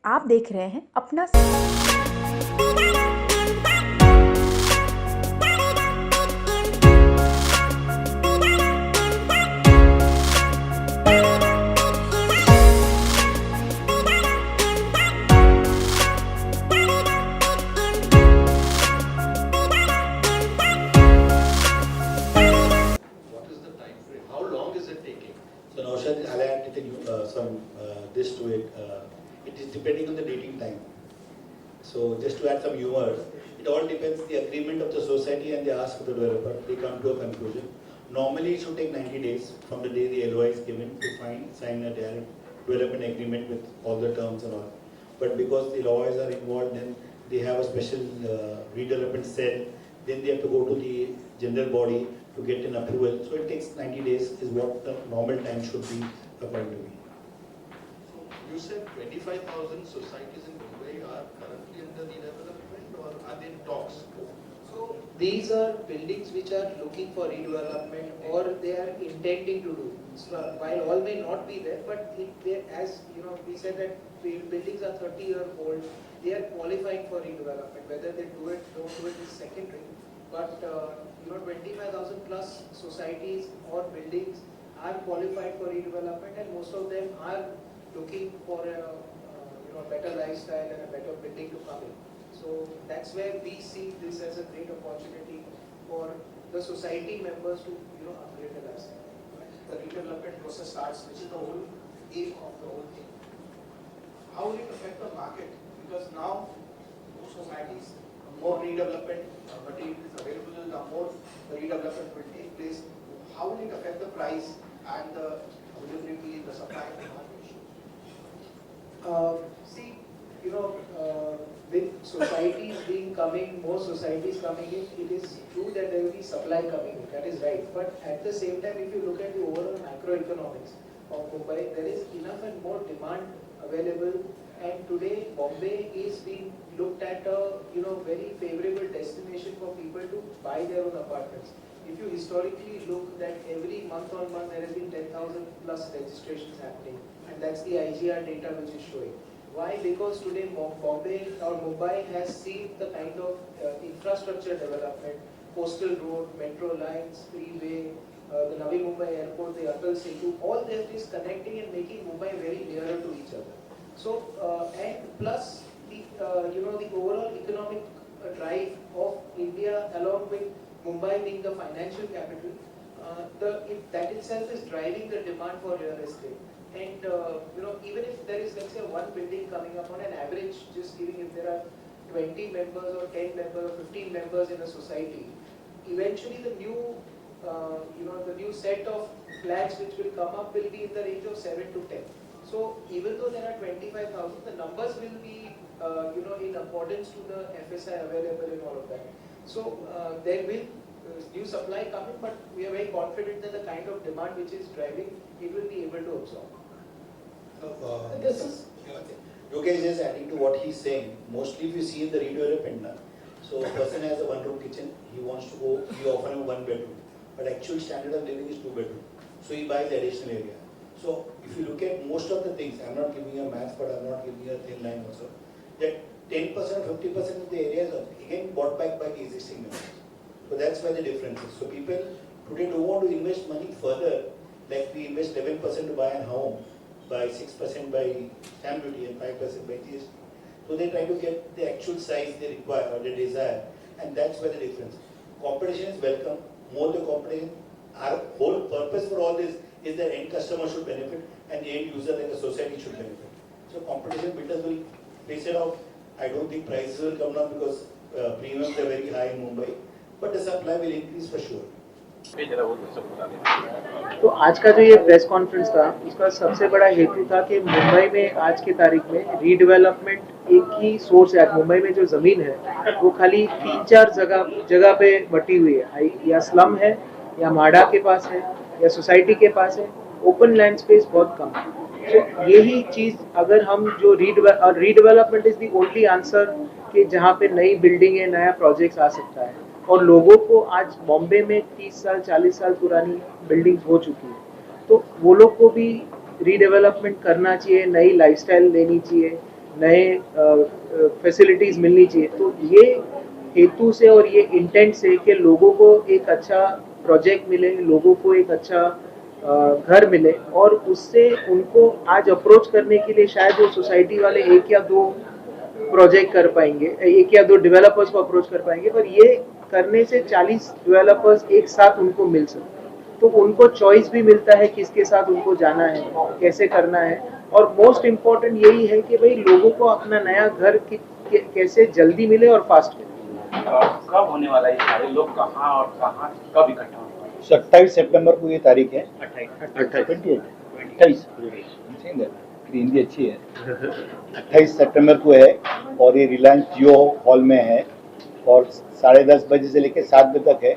आप देख रहे हैं अपना What is the time frame? How long is it taking? So Naushad, I'll add some this to it. It is depending on the dating time. So just to add some humor, it all depends the agreement of the society and they ask the developer. They come to a conclusion. Normally it should take 90 days from the day the LOI is given to sign a development agreement with all the terms and all. But because the lawyers are involved, then they have a special redevelopment cell. Then they have to go to the general body to get an approval. So it takes 90 days is what the normal time should be according to me. You said 25,000 societies in Mumbai are currently under redevelopment or are they in talks? So these are buildings which are looking for redevelopment or they are intending to do. So while all may not be there, but as you know, we said that buildings are 30-year-old, they are qualifying for redevelopment. Whether they do it, don't do it is secondary. But 25,000 plus societies or buildings are qualified for redevelopment, and most of them are looking for a better lifestyle and a better building to come in. So that's where we see this as a great opportunity for the society members to upgrade their lifestyle. The redevelopment process starts, which is the whole aim of the whole thing. How will it affect the market? Because now most societies, more redevelopment material is available, the more the redevelopment will take place. How will it affect the price and the availability, the supply and demand ratio? See, with societies more societies coming in, it is true that there will be supply coming in, that is right. But at the same time, if you look at the overall macroeconomics of Mumbai, there is enough and more demand available. And today, Bombay is being looked at a very favorable destination for people to buy their own apartments. If you historically look that every month on month there has been 10,000 plus registrations happening, and that's the IGR data which is showing. Why? Because today Bombay or Mumbai has seen the kind of infrastructure development, coastal road, metro lines, freeway, the Navi Mumbai airport, the Atal Setu, all that is connecting and making Mumbai very nearer to each other. So and plus the the overall economic drive of India along with Mumbai being the financial capital, that itself is driving the demand for real estate. And even if there is, let's say, one building coming up on an average, just giving if there are 20 members or 10 members or 15 members in a society, eventually the new the new set of flats which will come up will be in the range of 7 to 10. So even though there are 25,000, the numbers will be in accordance to the FSI available and all of that. So there will new supply coming, but we are very confident that the kind of demand which is driving, it will be able to absorb. This is Yogesh is adding to what he's saying. Mostly if you see in the redevelopment, so a person has a one-room kitchen, he wants to go, he offer him one bedroom, but actual standard of living is 2 bedroom. So he buys additional area. So if you look at most of the things, I'm not giving you a math, but I'm not giving you a thin line also, that 10% or 50% of the areas are again bought back by the existing members. So that's where the difference is. So people today don't want to invest money further, like we invest 11% to buy a home, by 6% by stamp duty and 5% by GST. So they try to get the actual size they require or they desire, and that's where the difference. Competition is welcome, more the competition. Our whole purpose for all this is that end customer should benefit and the end user like a society should benefit. So competition builders will place it out. I don't think prices will come down because premiums are very high in Mumbai, but the supply will increase for sure. तो आज का जो ये press conference था, उसका सबसे बड़ा हेतु था कि मुंबई में आज की तारीख में रीडेवलपमेंट एक ही सोर्स है। मुंबई में जो जमीन है वो खाली 3-4 जगह पे बटी हुई है, या स्लम है, या माडा के पास है, या सोसाइटी के पास है। ओपन लैंड स्पेस बहुत कम है। तो यही चीज अगर हम जो redevelopment is the only answer कि जहाँ पे नई बिल्डिंग है, नया प्रोजेक्ट आ सकता है। और लोगों को आज बॉम्बे में 30 साल 40 साल पुरानी बिल्डिंग्स हो चुकी है, तो वो लोग को भी रीडेवलपमेंट करना चाहिए, नई लाइफस्टाइल लेनी चाहिए। नए फैसिलिटीज़ मिलनी चाहिए। तो ये हेतु से और ये इंटेंट से कि लोगों को एक अच्छा प्रोजेक्ट मिले, लोगों को एक अच्छा घर मिले, और उससे उनको आज अप्रोच करने के लिए शायद वो सोसाइटी वाले एक या दो प्रोजेक्ट कर पाएंगे, एक या दो डेवलपर्स को अप्रोच कर पाएंगे, पर ये करने से 40 डेवलपर्स एक साथ उनको मिल सकते हैं। तो उनको चॉइस भी मिलता है किसके साथ उनको जाना है, कैसे करना है, और मोस्ट इम्पोर्टेंट यही है कि भाई लोगों को अपना नया घर कैसे जल्दी मिले और फास्ट मिले। कब होने वाला है, सारे लोग कहाँ और कहाँ कब इकट्ठा होंगे? 27 सितंबर को ये तारीख है। 28 हिंदी अच्छी है। 28 सितंबर को है और ये रिलायंस जियो हॉल में है और 10:30 बजे से लेकर 7 बजे तक है।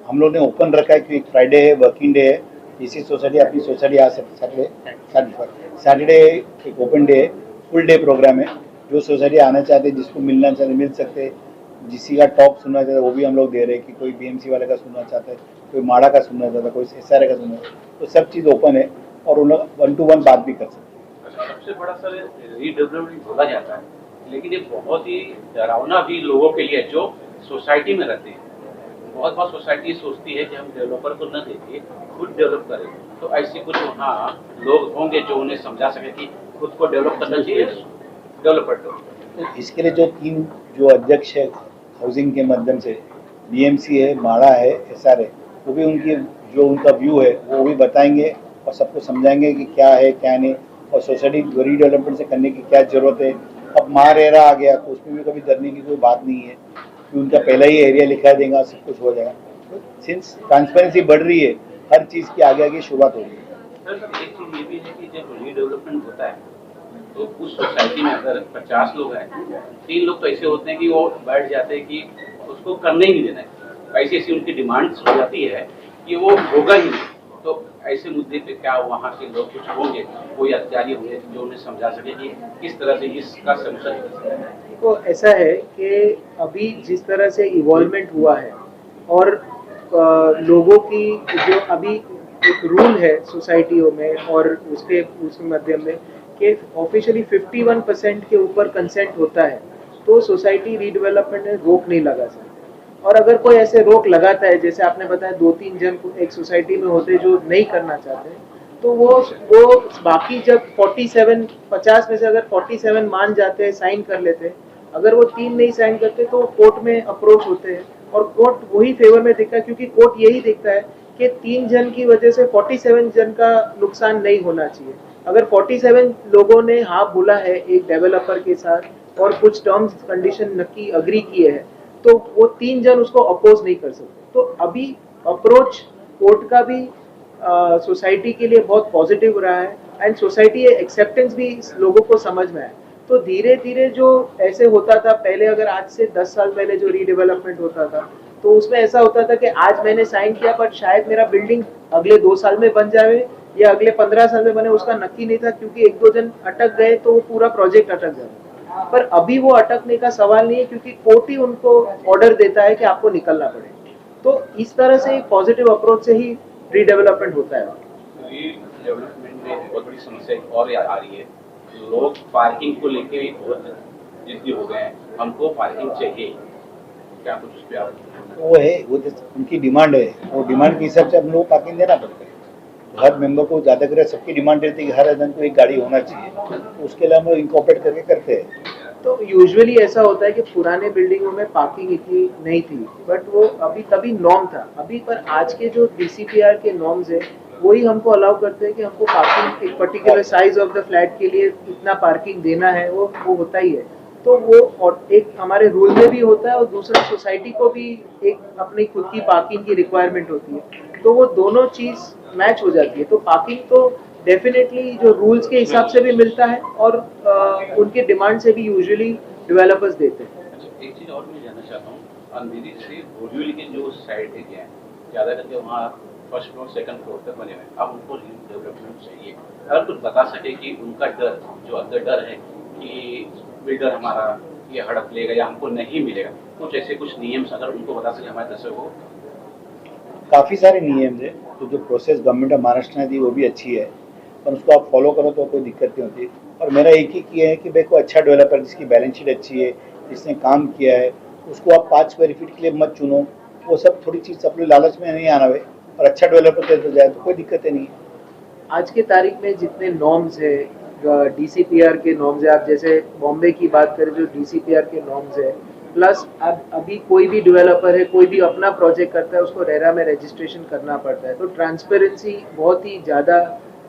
हम लोग ने ओपन रखा है क्योंकि फ्राइडे है, वर्किंग डे है, इसी सोसाइटी अपनी सोसाइटी आ सकते। सैटरडे एक ओपन डे है, फुल डे प्रोग्राम है। जो सोसाइटी आना चाहते, जिसको मिलना चाहते मिल सकते, जिसी का टॉप सुनना चाहता है वो भी हम लोग दे रहे हैं कि कोई बीएमसी वाले का सुनना चाहता है, कोई माड़ा का सुनना चाहता है, कोई एसआरए का सुनना चाहता है, तो सब चीज़ ओपन है और उन लोग 1-to-1 बात भी कर सकते हैं। सबसे बड़ा सर रीडेवलपमेंट बोला जाता है, लेकिन ये बहुत ही डरावना भी लोगों के लिए जो सोसाइटी में रहते हैं। बहुत बार सोसाइटी सोचती है कि हम डेवलपर को न देके खुद डेवलप करें, तो ऐसे कुछ वहाँ लोग होंगे जो उन्हें समझा सके कि खुद को डेवलप करना चाहिए, डेवलपर को। इसके लिए जो 3 जो अध्यक्ष है हाउसिंग के माध्यम से, बीएमसी है, माड़ा है, एसआरए, वो भी उनकी जो उनका व्यू है वो भी बताएंगे और सबको समझाएंगे कि क्या है क्या नहीं, और सोसाइटी रीडेवलपमेंट से करने की क्या जरूरत है। अब महारेरा आ गया तो उसमें भी कभी डरने की कोई बात नहीं है कि उनका पहला ही एरिया लिखा देगा, सब कुछ हो जाएगा। तो सिंस ट्रांसपेरेंसी बढ़ रही है, हर चीज़ की आगे आगे शुरुआत हो रही है। सर एक चीज़ ये भी है कि जब रीडेवलपमेंट होता है तो उस सोसाइटी में अगर 50 लोग हैं, 3 लोग तो ऐसे होते हैं कि वो बैठ जाते हैं कि उसको करने ही नहीं देना है। ऐसी ऐसी उनकी डिमांड्स हो जाती है कि वो होगा ही नहीं। तो ऐसे मुद्दे पे क्या वहाँ के लोग कुछ होंगे, कोई अधिकारी होंगे जो उन्हें समझा सके कि किस तरह से इसका सलूशन निकल सकता है? तो ऐसा है कि अभी जिस तरह से इवॉल्वमेंट हुआ है और लोगों की जो अभी एक रूल है सोसाइटियों में और उसके माध्यम में कि ऑफिशियली 51% के ऊपर कंसेंट होता है, तो सोसाइटी रीडेवलपमेंट में रोक नहीं लगा सकती। और अगर कोई ऐसे रोक लगाता है, जैसे आपने बताया 2-3 जन एक सोसाइटी में होते जो नहीं करना चाहते, तो वो बाकी जब 50 में से अगर 47 मान जाते हैं, साइन कर लेते हैं, अगर वो 3 नहीं साइन करते तो कोर्ट में अप्रोच होते हैं और कोर्ट वही फेवर में देखता है, क्योंकि कोर्ट यही देखता है कि 3 जन की वजह से 47 जन का नुकसान नहीं होना चाहिए। अगर 47 लोगों ने हाँ बोला है एक डेवलपर के साथ और कुछ टर्म्स कंडीशन नक्की अग्री किए हैं, तो वो 3 जन उसको अपोज नहीं कर सकते। तो अभी अप्रोच कोर्ट का भी सोसाइटी के लिए बहुत पॉजिटिव रहा है एंड सोसाइटी एक्सेप्टेंस भी लोगों को समझ में आया। तो धीरे धीरे जो ऐसे होता था पहले, अगर आज से 10 साल पहले जो रीडेवलपमेंट होता था, तो उसमें ऐसा होता था कि आज मैंने साइन किया पर शायद मेरा बिल्डिंग अगले 2 साल में बन जाए या अगले 15 साल में बने, उसका नक्की नहीं था, क्योंकि 1-2 जन अटक गए तो वो पूरा प्रोजेक्ट अटक जाता। पर अभी वो अटकने का सवाल नहीं है, क्योंकि कोर्ट ही उनको ऑर्डर देता है कि आपको निकलना पड़ेगा। तो इस तरह से एक पॉजिटिव अप्रोच से ही रीडेवलपमेंट होता है। रीडेवलपमेंट में बहुत बड़ी समस्या एक और आ रही है, लोग पार्किंग को लेके भी बहुत जिद्दी हो गए हैं, हमको पार्किंग चाहिए। क्या कुछ उस पर आप? वो है, वो उनकी डिमांड है, वो डिमांड के हिसाब से हम लोग पार्किंग देना पड़ता है। हर मेंबर को ज़्यादा करे, सबकी डिमांड रहती है कि हर आदमी को एक गाड़ी होना चाहिए, तो उसके लिए हम लोग इंकॉर्पोरेट करके करते हैं। तो यूजुअली ऐसा होता है कि पुराने बिल्डिंगों में पार्किंग इतनी नहीं थी, बट वो अभी तभी नॉर्म था। अभी पर आज के जो डीसीपीआर के नॉर्म्स है वही हमको अलाउ करते हैं कि हमको पार्किंग एक particular size of the flat के लिए इतना पार्किंग देना है, वो होता ही है। तो वो और एक हमारे रूल में भी होता है और दूसरा सोसाइटी को भी एक अपनी खुद की पार्किंग की रिक्वायरमेंट होती है, तो वो दोनों चीज़ मैच हो जाती है। तो पार्किंग तो डेफिनेटली जो रूल्स के हिसाब से भी मिलता है और उनके डिमांड से भी यूजुअली डेवलपर्स देते हैं। अच्छा, एक चीज़ और मैं जानना चाहता हूँ, अंधेरी से बोरिवली के जो साइड एरिया है, ज़्यादा करके वहाँ फर्स्ट फ्लोर सेकंड फ्लोर तक बने हुए हैं, अब उनको डेवलपमेंट चाहिए। अगर कुछ बता सके कि उनका डर, जो अंदर डर है कि बिल्डर हमारा ये हड़प लेगा या हमको नहीं मिलेगा, कुछ ऐसे कुछ नियम अगर उनको बता सके हमारे दर्शकों को। काफ़ी सारे नियम है, तो जो प्रोसेस गवर्नमेंट ऑफ महाराष्ट्र ने दी वो भी अच्छी है। और उसको आप फॉलो करो तो कोई दिक्कत नहीं होती। और मेरा एक ही किया है कि भाई कोई अच्छा डेवलपर जिसकी बैलेंस शीट अच्छी है, जिसने काम किया है, उसको आप 5 स्क्वायर फीट के लिए मत चुनो। वो सब थोड़ी चीज़ अपने लालच में नहीं आना भाई, और अच्छा डेवलपर करते जाए तो कोई दिक्कत नहीं है। आज के तारीख में जितने नॉर्म्स है, डीसीपीआर के नॉर्म्स है, आप जैसे बॉम्बे की बात करें जो डीसीपीआर के नॉर्म्स है, प्लस अब अभी कोई भी डेवलपर है, कोई भी अपना प्रोजेक्ट करता है, उसको रेरा में रजिस्ट्रेशन करना पड़ता है, तो ट्रांसपेरेंसी बहुत ही ज़्यादा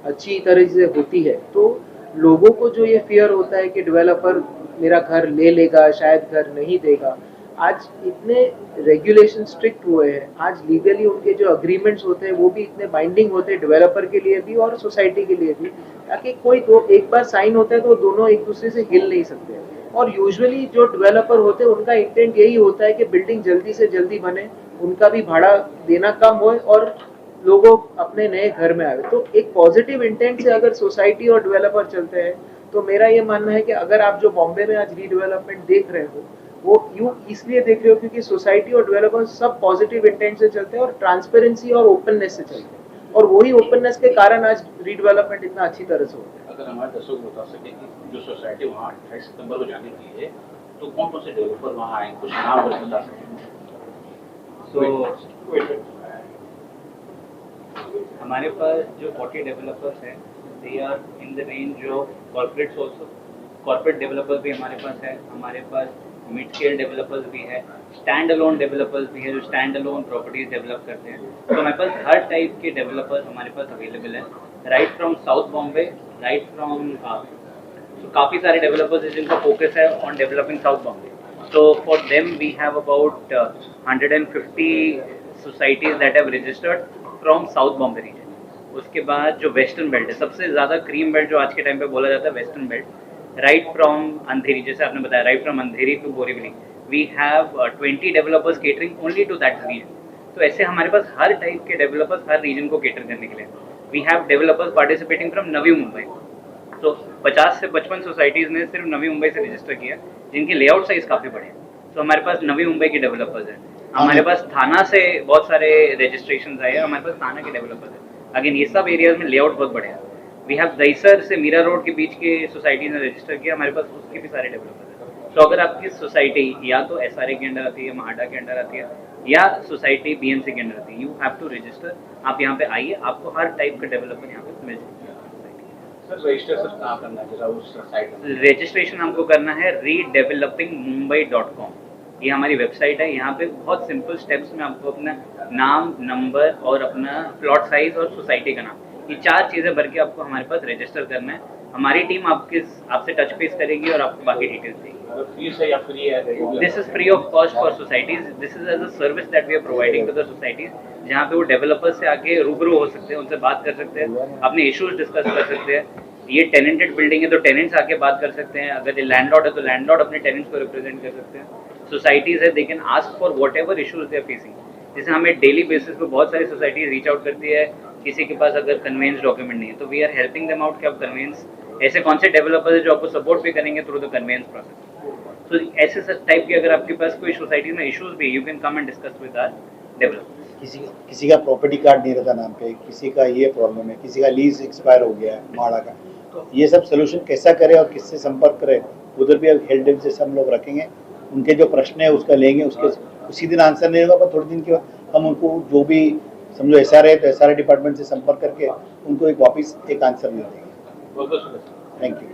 अच्छी तरह से होती है। तो लोगों को जो ये फियर होता है कि डेवलपर मेरा घर ले लेगा, शायद घर नहीं देगा, आज इतने रेगुलेशन स्ट्रिक्ट हुए हैं, आज लीगली उनके जो अग्रीमेंट्स होते हैं वो भी इतने बाइंडिंग होते हैं डेवलपर के लिए भी और सोसाइटी के लिए भी, ताकि कोई दो एक बार साइन होता है तो दोनों एक दूसरे से हिल नहीं सकते। और यूजुअली जो डेवलपर होते हैं उनका इंटेंट यही होता है कि बिल्डिंग जल्दी से जल्दी बने, उनका भी भाड़ा देना कम हो और लोगों अपने नए घर में आए। तो एक पॉजिटिव इंटेंट से अगर सोसाइटी और डेवलपर चलते हैं तो मेरा ये मानना है कि अगर आप जो बॉम्बे में आज रीडेवलपमेंट देख रहे हो वो यूं इसलिए देख रहे हो क्योंकि सोसाइटी और डेवलपर सब पॉजिटिव इंटेंट से चलते हैं और ट्रांसपेरेंसी और ओपननेस से चलते हैं, और वही ओपननेस के कारण आज रीडेवलपमेंट इतना अच्छी तरह से होता है। अगर हमारे दर्शकों को बता सके कि जो सोसाइटी वहाँ 28 सितंबर को जाने की है, तो कौन कौन से डेवलपर वहाँ आए, कुछ नाम अगर बता सकें। हमारे पास जो 40 डेवलपर्स हैं, they are in the range of corporates also. Corporate developers भी हमारे पास है, हमारे पास मिड स्केल डेवलपर्स भी है, स्टैंड अलोन डेवलपर्स भी है जो स्टैंड अलोन प्रॉपर्टीज डेवलप करते हैं। तो हमारे पास हर टाइप के डेवलपर्स हमारे पास अवेलेबल है, right from south Bombay, right from काफ़ी सारे डेवलपर्स हैं जिनका फोकस है on developing south Bombay. So for them we have about 150 societies that have registered from South Bombay region. उसके बाद जो वेस्टर्न बेल्ट है, सबसे ज़्यादा क्रीम बेल्ट जो आज के टाइम पे बोला जाता है western belt, right from Andheri, जैसे आपने बताया right from Andheri to Borivali, we have 20 developers catering only to that region. तो ऐसे हमारे पास हर टाइप के डेवलपर्स हर रीजन को केटर करने के लिए। We have developers participating from Navi Mumbai. तो 50 से 55 सोसाइटीज़ ने सिर्फ नवी मुंबई से रजिस्टर किया, जिनकी लेआउट साइज काफ़ी बड़े हैं। तो हमारे पास नवी मुंबई के डेवलपर्स हैं, हमारे पास थाना से बहुत सारे रजिस्ट्रेशन आए हैं, हमारे पास थाना के डेवलपर्स हैं। अगेन ये सब एरियाज में लेआउट बहुत बड़े हैं। वी हैव दहीसर से मीरा रोड के बीच के सोसाइटीज़ ने रजिस्टर किया, हमारे पास उसके भी सारे डेवलपर्स हैं। तो अगर आपकी सोसाइटी या तो SRA के अंडर आती है, महाडा के अंडर आती है, या सोसाइटी BMC के अंडर आती है, यू हैव टू रजिस्टर। आप यहाँ पे आइए, आपको हर टाइप का डेवलपर यहाँ पे मिल जाएगा। सर रजिस्ट्रेशन कहाँ करना है, जरा उस साइट में। रजिस्ट्रेशन हमको करना है redevelopingmumbai.com, ये हमारी वेबसाइट है। यहाँ पे बहुत सिंपल स्टेप्स में आपको अपना नाम, नंबर और अपना प्लॉट साइज और सोसाइटी का नाम, ये 4 चीज़ें भर के आपको हमारे पास रजिस्टर करना है। हमारी टीम आपसे टच बेस करेगी और आपको बाकी डिटेल्स देगी। फीस है या फ्री है? This is free of cost for societies, this is as a service that we are providing to the societies, जहाँ पे वो डेवलपर्स से आके रूबरू हो सकते हैं, उनसे बात कर सकते हैं, अपने इश्यूज डिस्कस कर सकते हैं। ये टेनेंटेड बिल्डिंग है तो टेनेंट्स आके बात कर सकते हैं, अगर ये लैंडलॉर्ड है तो लैंडलॉर्ड अपने टेनेंट्स को रिप्रेजेंट कर सकते हैं। सोसाइटीज है, they can ask for whatever issues they are facing. जैसे हमें डेली बेसिस पे बहुत सारी सोसाइटीज रीच आउट करती है, किसी के पास अगर कन्वेंस डॉक्यूमेंट नहीं है तो we are helping them out कि आप कन्वेंस, ऐसे कौन से डेवलपर्स है जो आपको सपोर्ट भी करेंगे थ्रू द कन्वेंस प्रोसेस। तो ऐसे टाइप के अगर आपके पास कोई सोसाइटी में इश्यूज भी, you can come and discuss with our developers. किसी का प्रॉपर्टी कार्ड नहीं रहता नाम पे, किसी का ये प्रॉब्लम है, किसी का लीज एक्सपायर हो गया है भाड़ा का, तो ये सब सोल्यूशन कैसा करें और किससे संपर्क करें, उधर भी अब हेल्प डेस्क जैसे हम लोग रखेंगे। उनके जो प्रश्न है उसका लेंगे, उसके उसी दिन आंसर नहीं होगा पर थोड़े दिन के बाद हम उनको जो भी समझो SRA तो SRA डिपार्टमेंट से संपर्क करके उनको एक वापस एक आंसर मिल देंगे। बहुत बहुत शुक्रिया। Thank you.